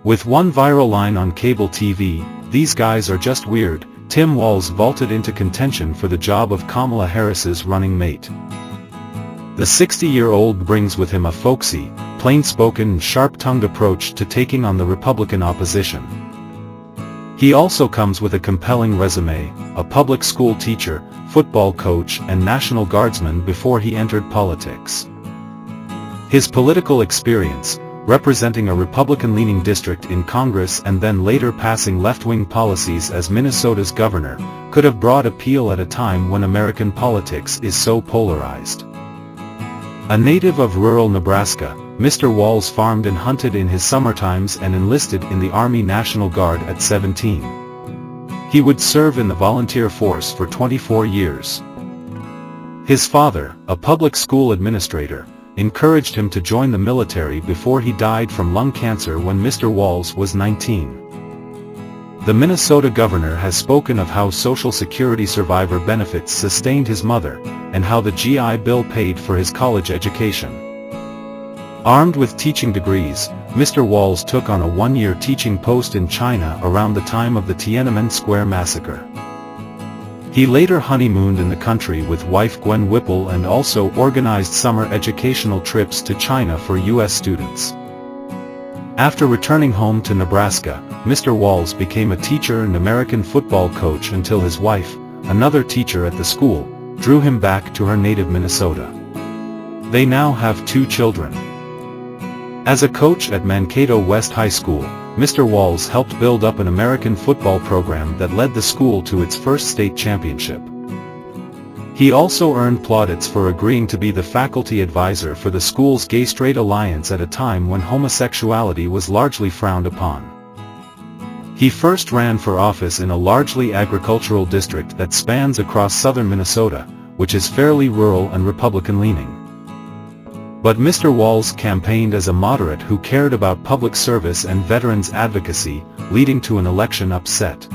With one viral line on cable TV, "These guys are just weird," Tim Walz vaulted into contention for the job of Kamala Harris's running mate. The 60-year-old brings with him a folksy, plain-spoken and sharp-tongued approach to taking on the Republican opposition. He also comes with a compelling resume: a public school teacher, football coach and National Guardsman before he entered politics. His political experience, representing a Republican-leaning district in Congress and then later passing left-wing policies as Minnesota's governor, could have broad appeal at a time when American politics is so polarized. A native of rural Nebraska, Mr. Walz farmed and hunted in his summertimes and enlisted in the Army National Guard at 17. He would serve in the volunteer force for 24 years. His father, a public school administrator, encouraged him to join the military before he died from lung cancer when Mr. Walz was 19. The Minnesota governor has spoken of how Social Security survivor benefits sustained his mother, and how the GI Bill paid for his college education. Armed with teaching degrees, Mr. Walz took on a one-year teaching post in China around the time of the Tiananmen Square massacre. He later honeymooned in the country with wife Gwen Whipple and also organized summer educational trips to China for U.S. students. After returning home to Nebraska, Mr. Walz became a teacher and American football coach until his wife, another teacher at the school, drew him back to her native Minnesota. They now have 2 children. As a coach at Mankato West High School, Mr. Walz helped build up an American football program that led the school to its first state championship. He also earned plaudits for agreeing to be the faculty advisor for the school's Gay-Straight Alliance at a time when homosexuality was largely frowned upon. He first ran for office in a largely agricultural district that spans across southern Minnesota, which is fairly rural and Republican-leaning. But Mr. Walz campaigned as a moderate who cared about public service and veterans advocacy, leading to an election upset.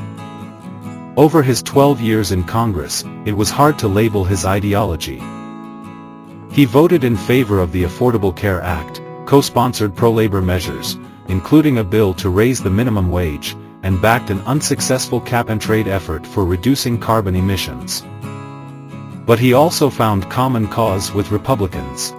Over his 12 years in Congress, it was hard to label his ideology. He voted in favor of the Affordable Care Act, co-sponsored pro-labor measures, including a bill to raise the minimum wage, and backed an unsuccessful cap-and-trade effort for reducing carbon emissions. But he also found common cause with Republicans.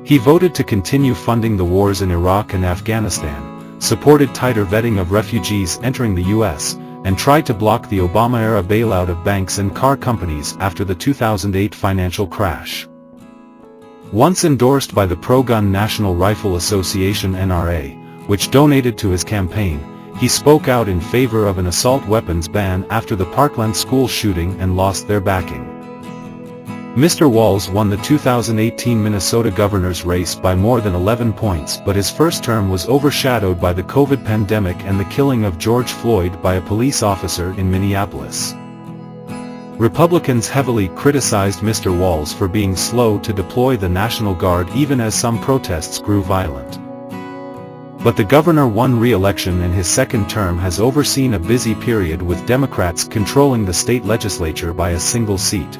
He voted to continue funding the wars in Iraq and Afghanistan, supported tighter vetting of refugees entering the U.S., and tried to block the Obama-era bailout of banks and car companies after the 2008 financial crash. Once endorsed by the pro-gun National Rifle Association (NRA), which donated to his campaign, he spoke out in favor of an assault weapons ban after the Parkland school shooting and lost their backing. Mr. Walz won the 2018 Minnesota governor's race by more than 11 points, but his first term was overshadowed by the COVID pandemic and the killing of George Floyd by a police officer in Minneapolis. Republicans heavily criticized Mr. Walz for being slow to deploy the National Guard even as some protests grew violent. But the governor won re-election and his second term has overseen a busy period with Democrats controlling the state legislature by a single seat.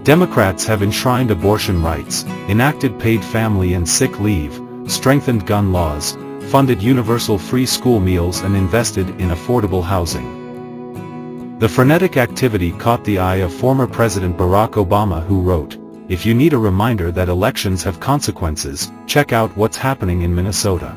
Democrats have enshrined abortion rights, enacted paid family and sick leave, strengthened gun laws, funded universal free school meals and invested in affordable housing. The frenetic activity caught the eye of former President Barack Obama, who wrote, "If you need a reminder that elections have consequences, check out what's happening in Minnesota."